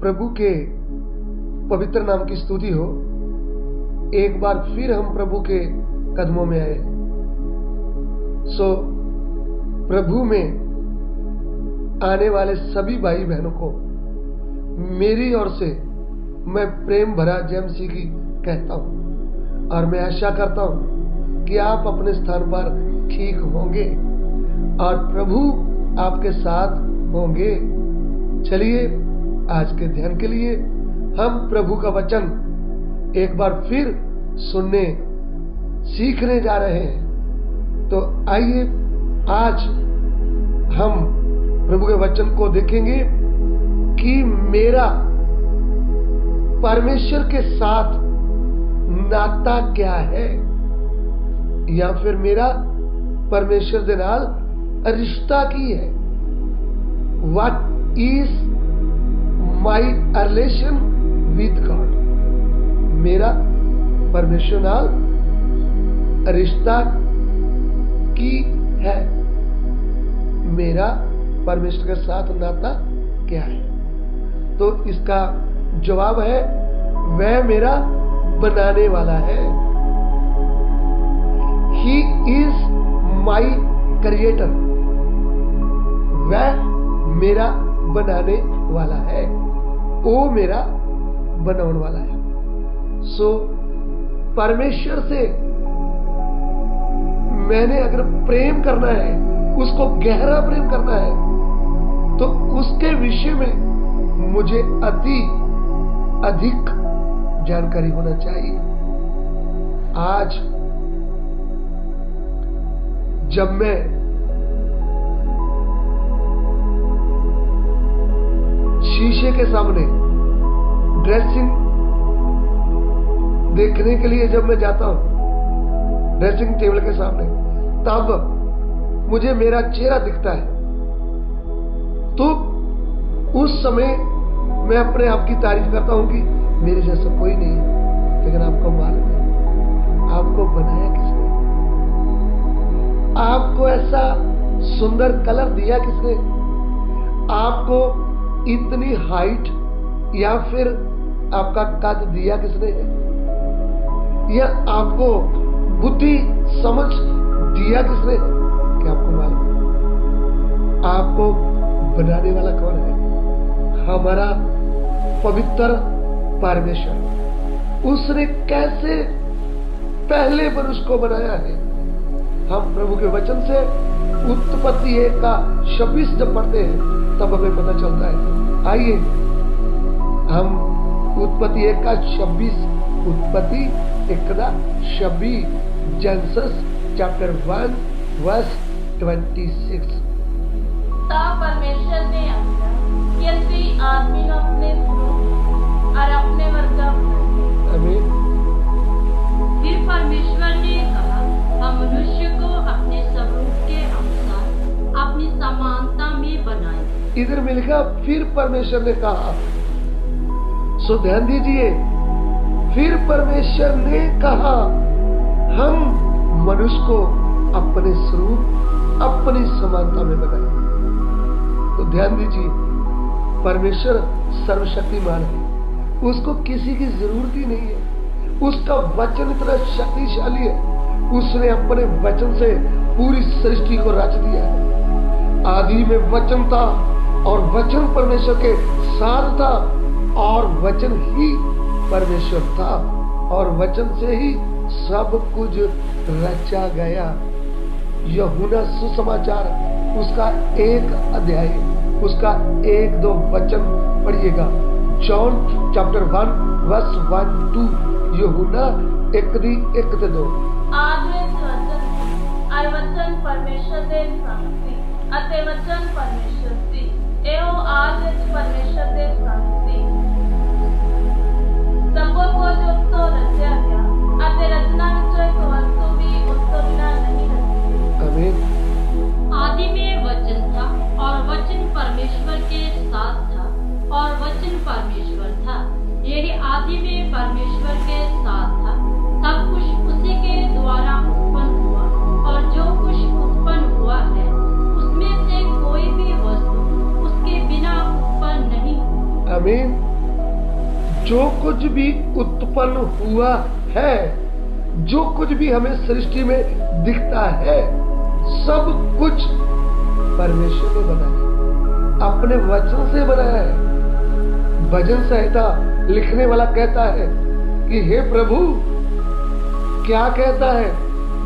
प्रभु के पवित्र नाम की स्तुति हो। एक बार फिर हम प्रभु के कदमों में आए हैं। प्रभु में आने वाले सभी भाई बहनों को मेरी ओर से मैं प्रेम भरा जय मसीह की कहता हूं और मैं आशा करता हूं कि आप अपने स्थान पर ठीक होंगे और प्रभु आपके साथ होंगे। चलिए आज के ध्यान के लिए हम प्रभु का वचन एक बार फिर सुनने सीखने जा रहे हैं। तो आइए आज हम प्रभु के वचन को देखेंगे कि मेरा परमेश्वर के साथ नाता क्या है, या फिर मेरा परमेश्वर के नाल रिश्ता की है। What is my relation with God? मेरा परमेश्वर नाल रिश्ता की है, मेरा परमेश्वर के साथ नाता क्या है? तो इसका जवाब है वह मेरा बनाने वाला है। He is my creator. वह मेरा बनाने वाला है, वो मेरा बनाने वाला है। परमेश्वर से मैंने अगर प्रेम करना है, उसको गहरा प्रेम करना है, तो उसके विषय में मुझे अधिक जानकारी होना चाहिए। आज जब मैं शीशे के सामने ड्रेसिंग देखने के लिए जब मैं जाता हूं ड्रेसिंग टेबल के सामने, तब मुझे मेरा चेहरा दिखता है। तो उस समय मैं अपने आप की तारीफ करता हूं कि मेरे जैसा कोई नहीं है। लेकिन आपको मालूम है आपको बनाया किसने? आपको ऐसा सुंदर कलर दिया किसने? आपको इतनी हाइट या फिर आपका कद दिया किसने? या आपको बुद्धि समझ दिया किसने? क्या आपको मालूम है आपको बनाने वाला कौन है? हमारा पवित्र परमेश्वर। उसने कैसे पहले मनुष्य को बनाया है? हम प्रभु के वचन से उत्पत्ति 1 का 26 जब पढ़ते हैं तब हमें पता चलता है। आइए हम उत्पत्ति 1 का 26, उत्पत्ति 1 का 26, जेनेसिस चैप्टर 1 वर्स 26। तब परमेश्वर ने आज्ञा कि आदमी को अपने स्वरूप और अपने वर्गा बनाए। आमीन। फिर परमेश्वर ने कहा हम मनुष्य को अपने स्वरूप के अनुसार अपनी समानता में बनाए। इधर मिलेगा फिर परमेश्वर ने कहा। सो ध्यान दीजिए, फिर परमेश्वर ने कहा हम मनुष्य को अपने स्वरूप अपनी समानता में बनाए। तो ध्यान दीजिए, परमेश्वर सर्वशक्तिमान है, उसको किसी की जरूरत ही नहीं है। उसका वचन इतना शक्तिशाली है, उसने अपने वचन से पूरी सृष्टि को रच दिया है। आदि में वचन था और वचन परमेश्वर के साथ था और वचन ही परमेश्वर था और वचन से ही सब कुछ रचा गया। यूहन्ना सुसमाचार उसका 1 अध्याय, उसका 1-2 वचन पढ़िएगा। जॉन चैप्टर 1 वर्स 1-2, यूहन्ना 1:1-2। आदि में वचन और वचन परमेश्वर दे साथी अते वचन परमेश्वर सी। एहो आदि में परमेश्वर दे साथी संभव को जो तो रचा गया अते रचना विचों एक वस्तु भी उसको बिना नहीं रची। आमीन। आदि में वचन था और वचन परमेश्वर के साथ था और वचन परमेश्वर था। यही आदि में परमेश्वर के साथ था। सब कुछ उसी के द्वारा उत्पन्न हुआ और जो कुछ उत्पन्न हुआ है उसमें से कोई भी वस्तु उसके बिना उत्पन्न नहीं। आमीन। जो कुछ भी उत्पन्न हुआ है, जो कुछ भी हमें सृष्टि में दिखता है, सब कुछ परमेश्वर ने बनाया, अपने वचन से बनाया है। भजन संहिता लिखने वाला कहता है कि हे प्रभु, क्या कहता है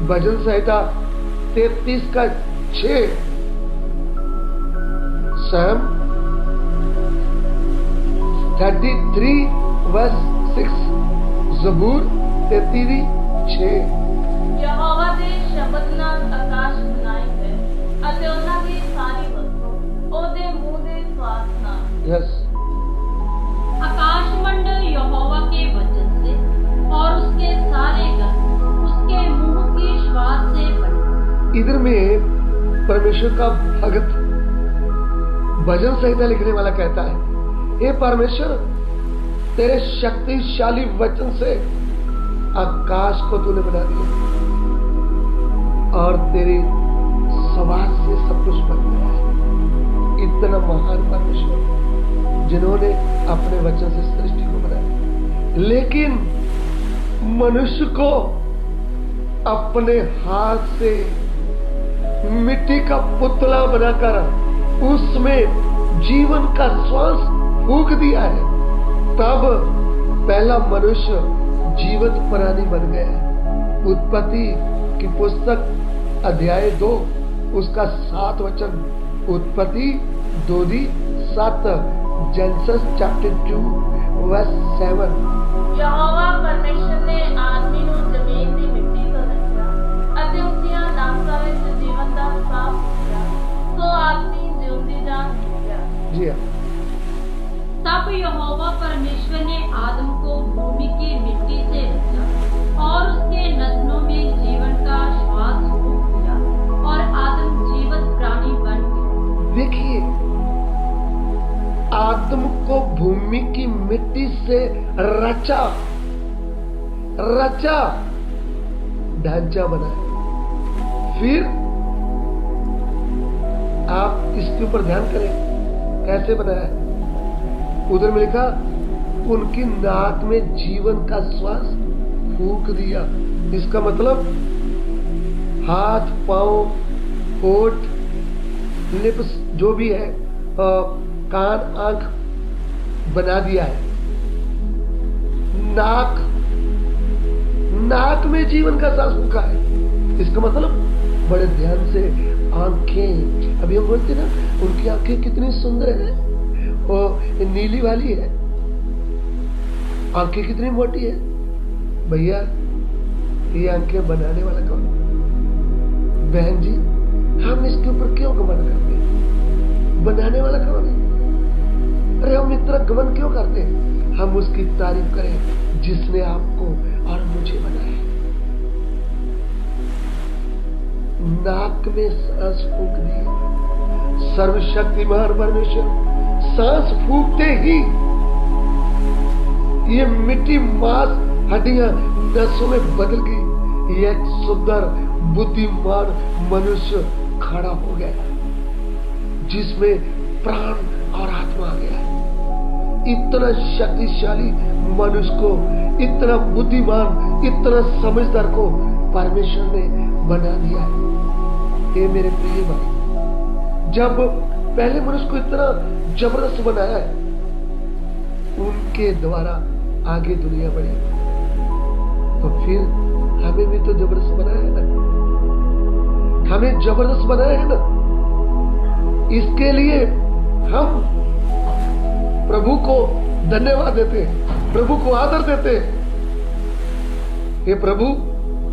भजन संहिता 33:6, Psalm 33:6, जबूर 33:6। यहोवा दे शब्द नाल आकाश बनाए है ਅਤੇ ਉਹਨਾਂ ਦੀ ਸਾਰੀ ਵਸਤੂ ਉਹਦੇ ਮੂੰਹ ਦੇ ਸਵਾਸ ਨਾਲ। यस, आकाश मंडल यहोवा के वचन से और उसके सारे गण उसके मुंह की श्वास से बने। इधर में परमेश्वर का भक्त भजन संहिता लिखने वाला कहता है, हे परमेश्वर, तेरे शक्तिशाली वचन से आकाश को तूने बना दिया और तेरी सवास से सब कुछ बन गया है। इतना महान परमेश्वर जिन्होंने अपने वचन से सृष्टि को बनाया, लेकिन मनुष्य को अपने हाथ से मिट्टी का पुतला बनाकर उसमें जीवन का श्वास फूंक दिया है। तब पहला मनुष्य जीवित प्राणी बन गया है। उत्पत्ति की पुस्तक अध्याय 2 उसका 7 वचन, उत्पत्ति 2:7, जेनेसिस चैप्टर 2:7। यहोवा परमेश्वर ने आदमी ਨੂੰ ਜ਼ਮੀਨ ਦੀ ਮਿੱਟੀ ਤੋਂ ਰਚਿਆ ਅਤੇ ਉਸਦੀਆਂ ਨਾਸਾਂ ਵਿੱਚ ਜੀਵਨ ਦਾ ਸਾਹ ਫੂਕਿਆ, ਸੋ ਆਦਮੀ ਜਿਉਂਦੀ ਜਾਨ ਹੋ ਗਿਆ। जी हाँ, तब यहोवा परमेश्वर ने आदम को भूमि की मिट्टी से रचा और उसके नसों में जीवन का श्वास फूंक दिया और आदम जीवित प्राणी बन गया। देखिए, आदम को भूमि की मिट्टी से रचा ढांचा बनाया। फिर आप इसके ऊपर ध्यान करें कैसे बनाया है। उधर में लिखा, उनकी नाक में जीवन का श्वास फूंक दिया। इसका मतलब हाथ, पांव, होठ, लिप्स जो भी है, कान, आंख बना दिया है। नाक में जीवन का सांस फूंका है। इसका मतलब बड़े ध्यान से आंखें, अभी हम बोलते ना, उनकी आंखें कितनी सुंदर है, वो नीली वाली है, आंखें कितनी मोटी है। भैया, ये आंखें बनाने वाला कौन? बहन जी, हम इसके ऊपर क्यों घमंड करते हैं? बनाने वाला कौन है? अरे हम इतना घमंड क्यों करते हैं? हम उसकी तारीफ करें जिसने आपको और मुझे बनाया। नाक में सांस फूंक दी। सर्वशक्तिमान परमेश्वर सांस फूंकते ही ये मिट्टी, मांस, हड्डियां नसों में बदल गई। ये एक सुंदर बुद्धिमान मनुष्य खड़ा हो गया जिसमें प्राण और आत्मा आ गया। इतना शक्तिशाली मनुष्य को, इतना बुद्धिमान, इतना समझदार को परमेश्वर ने बना दिया है। ये मेरे प्रिय भाई, जब पहले मनुष्य को इतना जबरदस्त बनाया है, उनके द्वारा आगे दुनिया बढ़ी, तो फिर हमें भी तो जबरदस्त बनाया है ना। हमें जबरदस्त बनाया है ना। इसके लिए हम प्रभु को धन्यवाद देते हैं, प्रभु को आदर देते हैं। हे प्रभु,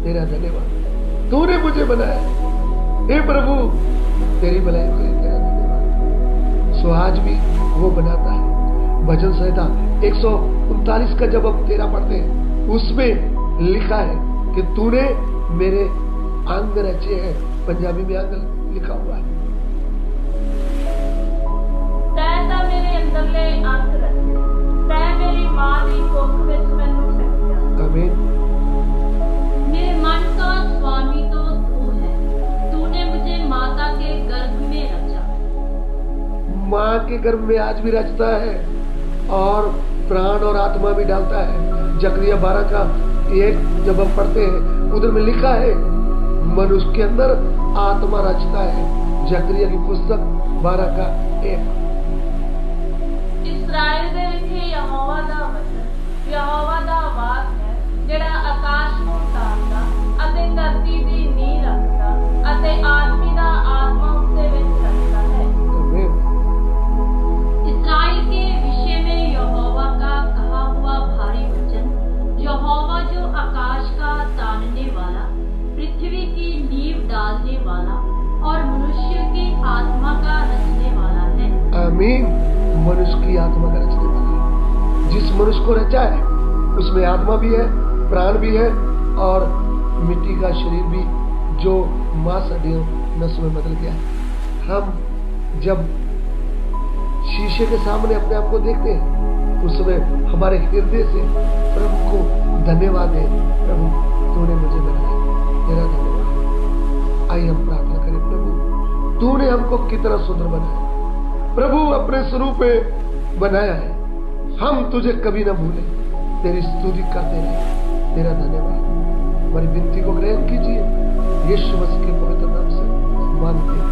तेरा धन्यवाद, तूने मुझे बनाया। हे प्रभु, तेरी भलाई के लिए तेरा धन्यवाद। सो आज भी वो बनाता है। भजन संहिता 139 का जब हम 13 पढ़ते हैं, उसमें लिखा है कि तूने मेरे अंग रचे हैं। पंजाबी में अंग लिखा हुआ है। ਤੈਂ ਤਾਂ ਮੇਰੇ ਅੰਦਰਲੇ ਅੰਗ ਰਚੇ, ਤੈਂ ਮੇਰੀ ਮਾਂ ਦੀ ਕੁੱਖ ਵਿੱਚ ਮੈਨੂੰ ਸੱਜਿਆ। आमीन। मेरे मन का स्वामी तो तू है, तूने मुझे माता के गर्भ में रचा। माँ के गर्भ में आज भी रचता है और प्राण और आत्मा भी डालता है। जकरिया 12:1 जब हम पढ़ते हैं उधर में लिखा है मनुष्य के अंदर आत्मा रचता है। जकरिया की पुस्तक 12:1। इस्राएल ਦੇ ਵਿਖੇ ਯਹੋਵਾ ਦਾ ਵਚਨ ਯਹੋਵਾ ਦਾ ਵਾਕ ਹੈ ਜਿਹੜਾ ਆਕਾਸ਼ ਨੂੰ ਤਾਰਦਾ ਅਤੇ ਧਰਤੀ ਦੀ ਨੀਂਹ ਰੱਖਦਾ ਅਤੇ ਆਦਮੀ ਦਾ ਆਤਮਾ ਉਸਦੇ ਵਿੱਚ ਰੱਖਦਾ ਹੈ। इस्राएल के विषय में यहोवा का कहा हुआ भारी वचन, यहोवा जो आकाश का तानने वाला, पृथ्वी की नींव डालने वाला और मनुष्य की आत्मा का रचने वाला है। आमीन। मनुष्य की आत्मा का रचने वाला है। जिस मनुष्य को रचा है उसमें आत्मा भी है, प्राण भी है और मिट्टी का शरीर भी जो मांस हड्डियों नसों में बदल गया है। हम जब शीशे के सामने अपने आप को देखते हैं उस समय हमारे हृदय से प्रभु को धन्यवाद दे, प्रभु तूने मुझे बनाया, तेरा धन्यवाद। आइए हम प्रार्थना करें। प्रभु तूने हमको कितना सुंदर बनाया, प्रभु अपने स्वरूप में बनाया है। हम तुझे कभी ना भूले, तेरी स्तुति करते रहे, तेरा धन्यवाद। हमारी विनती को ग्रहण कीजिए, यीशु मसीह के पवित्र नाम से मांगते हैं।